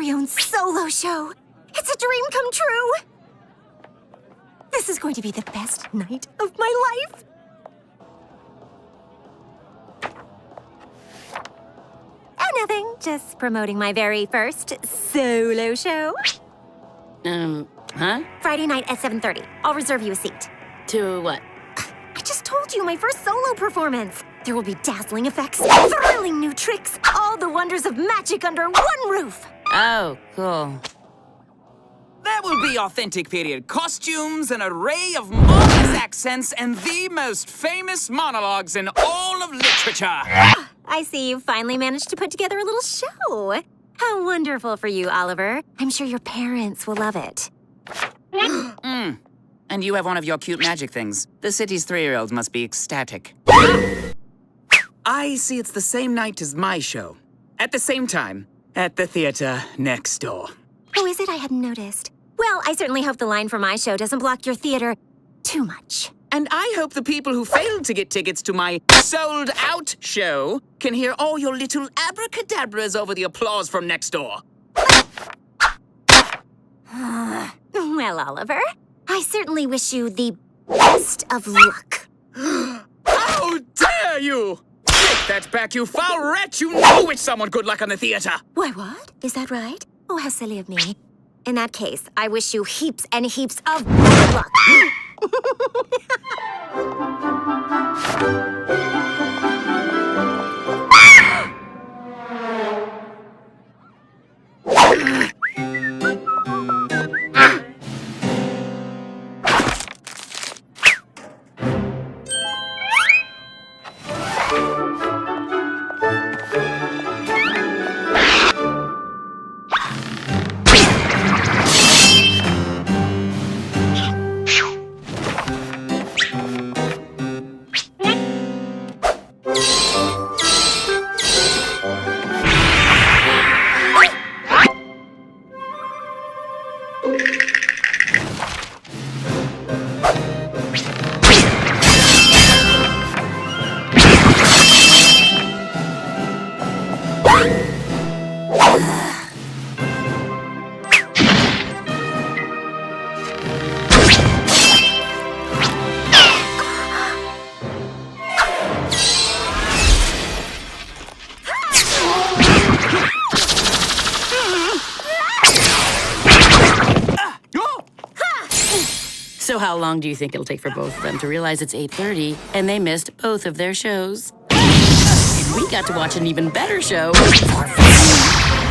very own solo show. It's a dream come true. This is going to be the best night of my life. Oh, nothing. Just promoting my very first solo show. Huh? Friday night at 7:30. I'll reserve you a seat. To what? I just told you, my first solo performance. There will be dazzling effects, thrilling new tricks, all the wonders of magic under one roof. Oh, cool. There will be authentic period costumes, an array of marvelous accents, and the most famous monologues in all of literature. I see you finally managed to put together a little show. How wonderful for you, Oliver. I'm sure your parents will love it. And you have one of your cute magic things. The city's 3-year-olds must be ecstatic. I see it's the same night as my show. At the same time, at the theater next door. Oh, is it? I hadn't noticed. Well, I certainly hope the line for my show doesn't block your theater too much. And I hope the people who failed to get tickets to my sold-out show can hear all your little abracadabras over the applause from next door. Well, Oliver, I certainly wish you the best of luck. How dare you! Take that back, you foul rat! You know it's someone good luck on the theater! Why, what? Is that right? Oh, how silly of me. In that case, I wish you heaps and heaps of bad luck. So how long do you think it'll take for both of them to realize it's 8:30 and they missed both of their shows? We got to watch an even better show for free.